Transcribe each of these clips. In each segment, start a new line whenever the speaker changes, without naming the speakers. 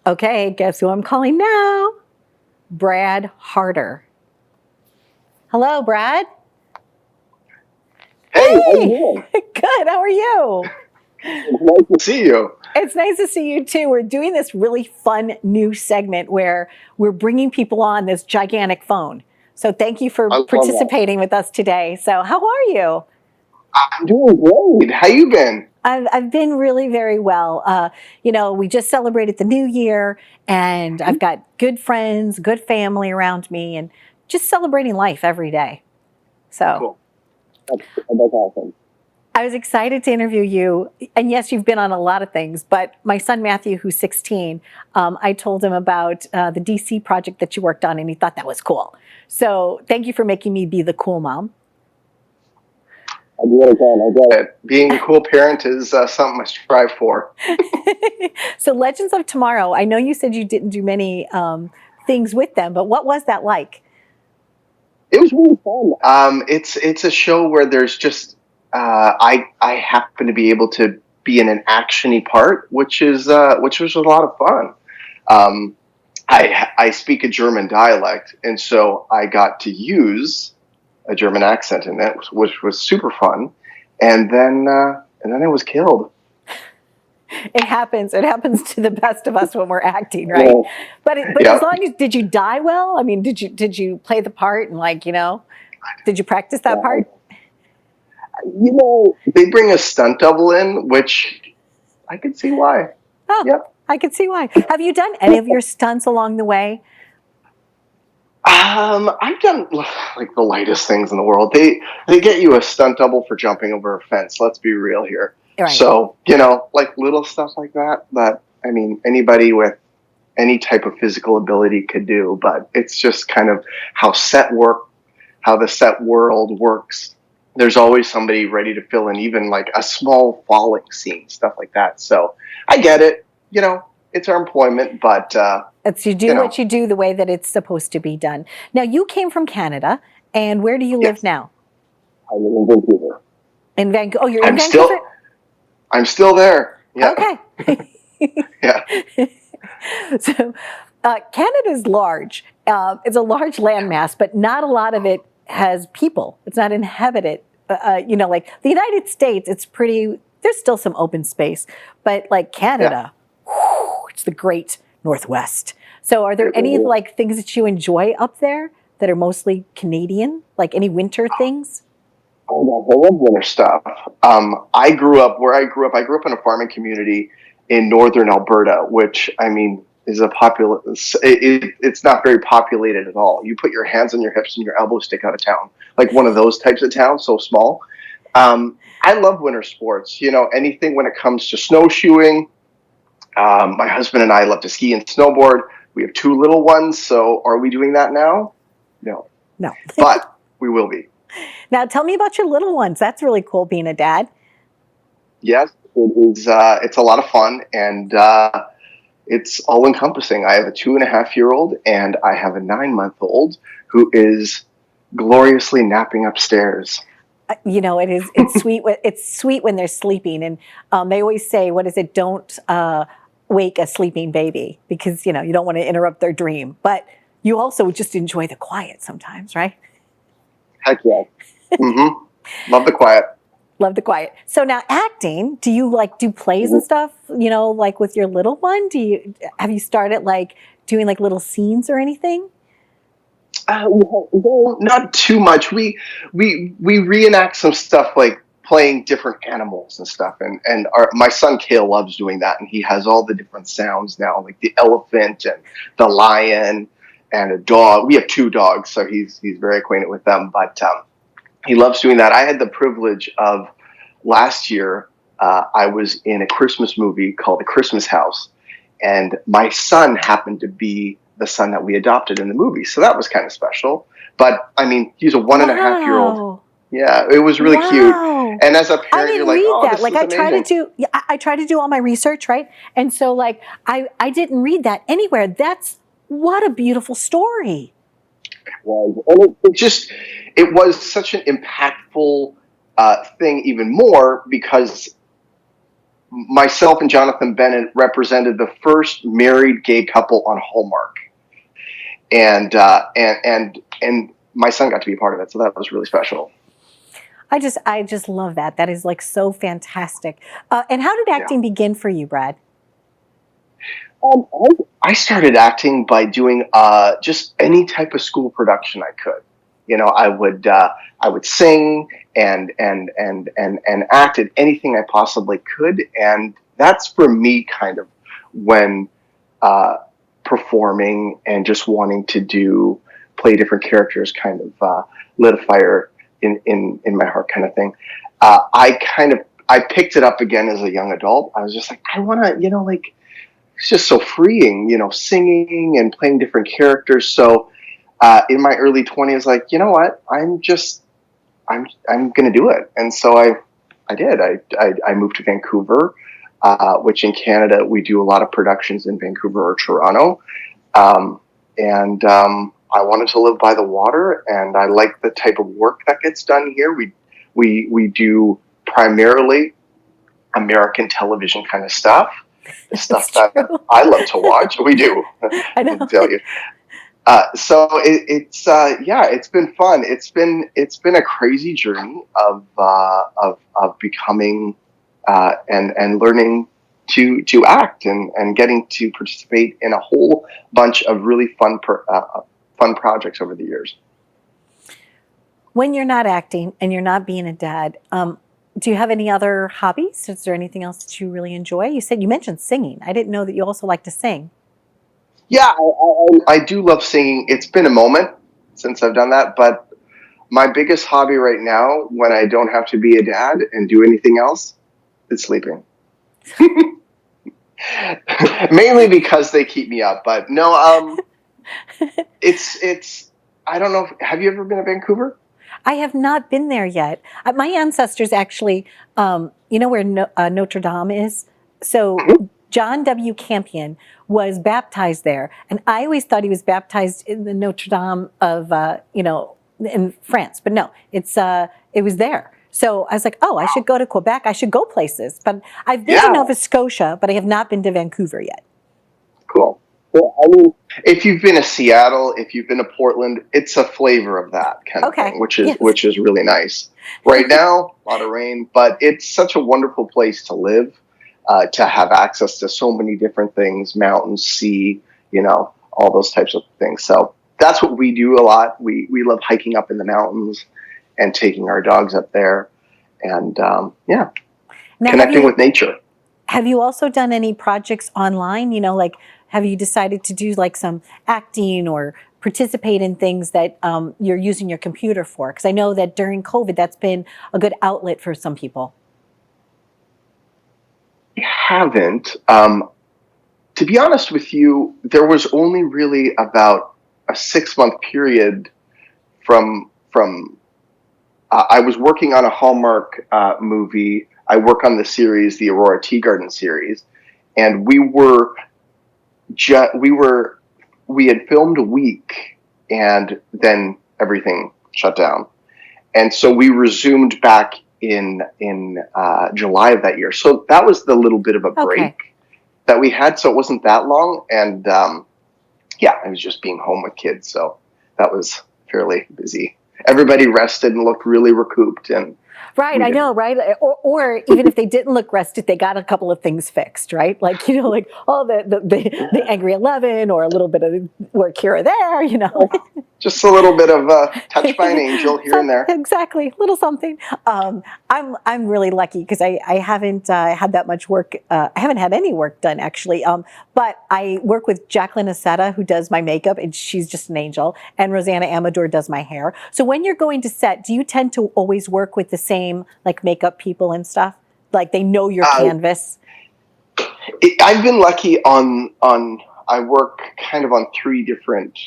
Okay, guess who I'm calling now? Brad Harder. Hello, Brad.
Hey, how you
Hey,
doing?
good. How are you?
It's nice to see you.
It's nice to see you too. We're doing this really fun new segment where we're bringing people on this gigantic phone. So thank you for
I love that.
participating with us today. So how are you?
I'm doing great. How you been?
I've been really very well. We just celebrated the new year, and I've got good friends, good family around me, and just celebrating life every day. So
Cool. That's awesome.
I was excited to interview you. And yes, you've been on a lot of things, but my son Matthew, who's 16, I told him about the DC project that you worked on, and he thought that was cool. So thank you for making me be the cool mom.
I do what I can. I get it. Being a cool parent is something I strive for.
So Legends of Tomorrow, I know you said you didn't do many things with them, but what was that like?
It was really fun. It's a show where there's just I happen to be able to be in an actiony part, which was a lot of fun. Um, I speak a German dialect, and so I got to use a German accent in it, which was super fun. And then I was killed.
It happens. It happens to the best of us when we're acting, right?
Yeah.
But as long as did you die well? I mean, did you play the part and did you practice that part?
They bring a stunt double in, which I could see why.
Oh,
Yep.
I could see why. Have you done any of your stunts along the way?
I've done like the lightest things in the world. They get you a stunt double for jumping over a fence. Let's be real here.
Right.
So like little stuff like that. That I mean, anybody with any type of physical ability could do. But it's just kind of how how the set world works. There's always somebody ready to fill in, even like a small falling scene, stuff like that. So I get it. It's our employment, but
It's you do what you do the way that it's supposed to be done. Now you came from Canada, and where do you live
yes,
now?
I live in Vancouver.
In Vancouver. Oh, you're in
I'm
Vancouver.
still there. Yeah.
Okay.
Yeah.
So Canada's large. It's a large landmass, but not a lot of it has people. It's not inhabited. Like the United States, it's pretty. There's still some open space, but like Canada, it's the great Northwest. So, are there any like things that you enjoy up there that are mostly Canadian? Like any winter things?
Oh, I love winter stuff. I grew up where I grew up. I grew up in a farming community in northern Alberta, which I mean is it's not very populated at all. You put your hands on your hips and your elbows stick out of town, like one of those types of towns, so small. I love winter sports. Anything when it comes to snowshoeing. My husband and I love to ski and snowboard. We have two little ones, so are we doing that now? No.
No.
But we will be.
Now, tell me about your little ones. That's really cool being a dad.
Yes, it is. It's a lot of fun, and it's all encompassing. I have a 2.5-year-old, and I have a 9-month-old who is gloriously napping upstairs.
It is. It's sweet. It's sweet when they're sleeping, and they always say, "What is it? Don't wake a sleeping baby," because you don't want to interrupt their dream. But you also just enjoy the quiet sometimes, right?
Heck yeah. Mm-hmm. Love the quiet.
Love the quiet. So now acting, do you do plays and stuff, like with your little one? Have you started doing little scenes or anything?
No, not too much. We reenact some stuff like playing different animals and stuff. And my son Kale loves doing that, and he has all the different sounds now, like the elephant and the lion and a dog. We have 2 dogs, so he's very acquainted with them. But he loves doing that. I had the privilege of last year. I was in a Christmas movie called The Christmas House, and my son happened to be the son that we adopted in the movie, so that was kind of special. But I mean, he's a 1.5-year-old. Yeah, it was really cute. And as a parent, you're like, oh, this is amazing.
I try to do all my research, right? And so I didn't read that anywhere. What a beautiful story.
It was. And it was such an impactful thing, even more because myself and Jonathan Bennett represented the first married gay couple on Hallmark, and my son got to be a part of it, so that was really special.
I just love that. That is like so fantastic. And how did
Yeah.
acting begin for you, Brad?
I started acting by doing just any type of school production I could. I would sing and act at anything I possibly could, and that's for me kind of when performing and just wanting to play different characters kind of lit a fire in my heart, kind of thing. I picked it up again as a young adult. I was just like, I want to, like, it's just so freeing, singing and playing different characters. So in my early 20s, like, you know what, I'm going to do it. And so I did. I moved to Vancouver, which in Canada, we do a lot of productions in Vancouver or Toronto. And I wanted to live by the water, and I like the type of work that gets done here. We do primarily American television kind of stuff. The stuff that I love to watch. We do.
I know.
I tell you. So it's been fun. It's been a crazy journey of becoming and learning to act and getting to participate in a whole bunch of really fun projects over the years.
When you're not acting and you're not being a dad, do you have any other hobbies? Is there anything else that you really enjoy? You mentioned singing. I didn't know that you also like to sing.
Yeah, I do love singing. It's been a moment since I've done that, but my biggest hobby right now, when I don't have to be a dad and do anything else, is sleeping. Mainly because they keep me up, but no, it's. I don't know. Have you ever been to Vancouver?
I have not been there yet. My ancestors actually, you know where Notre Dame is? So John W. Campion was baptized there. And I always thought he was baptized in the Notre Dame of, in France. But no, it was there. So I was like, oh, I should go to Quebec. I should go places. But I've been to Nova Scotia, but I have not been to Vancouver yet.
Cool. Well, I mean, if you've been to Seattle, if you've been to Portland, it's a flavor of that kind of thing, which is really nice. Right now, a lot of rain, but it's such a wonderful place to live, to have access to so many different things, mountains, sea, all those types of things. So that's what we do a lot. We love hiking up in the mountains and taking our dogs up there and, connecting with nature.
Have you also done any projects online? Have you decided to do like some acting or participate in things that you're using your computer for? Because I know that during COVID, that's been a good outlet for some people.
I haven't. To be honest with you, there was only really about a 6-month period from I was working on a Hallmark movie. I work on the series, the Aurora Tea Garden series, and we had filmed a week, and then everything shut down, and so we resumed back in July of that year. So that was the little bit of a break that we had. So it wasn't that long, and I was just being home with kids, so that was fairly busy. Everybody rested and looked really recouped, and
right, I know, right? Or even if they didn't look rested, they got a couple of things fixed, right? Like, the Angry 11 or a little bit of work here or there,
Just a little bit of touch by an angel here and there.
Exactly, a little something. I'm really lucky because I haven't had that much work. I haven't had any work done actually. But I work with Jacqueline Aceta, who does my makeup, and she's just an angel. And Rosanna Amador does my hair. So when you're going to set, do you tend to always work with the same like makeup people and stuff? Like they know your canvas?
I've been lucky I work kind of on 3 different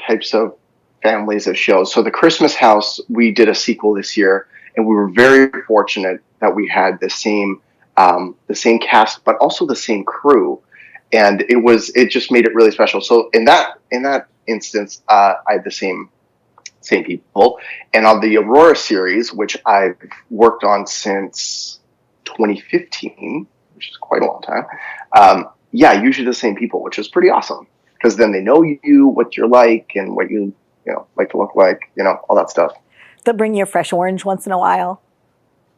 types of families of shows. So the Christmas House, we did a sequel this year, and we were very fortunate that we had the same cast, but also the same crew, and it just made it really special. So in that instance, I had the same people, and on the Aurora series, which I've worked on since 2015, which is quite a long time. Yeah, usually the same people, which is pretty awesome because then they know you, what you're like, and what you know like to look like, you know, all that stuff.
They'll bring you a fresh orange once in a while,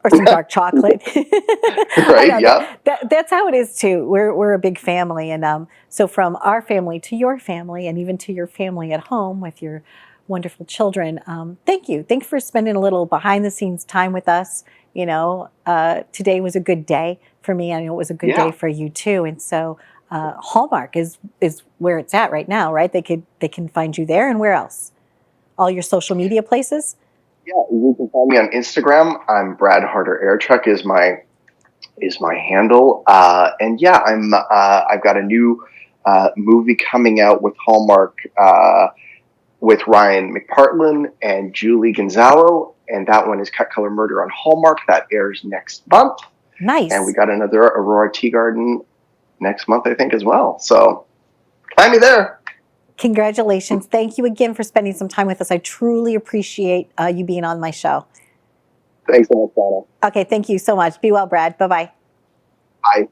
or some dark chocolate. I
Right?
know
Yeah.
that's how it is too. We're a big family, and so from our family to your family, and even to your family at home with your wonderful children. Thank you. Thank you for spending a little behind the scenes time with us. You know, today was a good day for me. I know it was a good day
Yeah.
for you too. And so Hallmark is where it's at right now, right? They can find you there, and where else? All your social media places.
Yeah, you can find me on Instagram. I'm Brad Harder Airtruck is my handle. And yeah, I've got a new movie coming out with Hallmark with Ryan McPartlin and Julie Gonzalo, and that one is Cut Color Murder on Hallmark. That airs next month, and we
Nice.
got another Aurora Teagarden next month, I think, as well. So find me there.
Congratulations. Thank you again for spending some time with us. I truly appreciate you being on my show.
Thanks so much, Donna.
Okay, thank you so much. Be well, Brad. Bye bye.
Bye.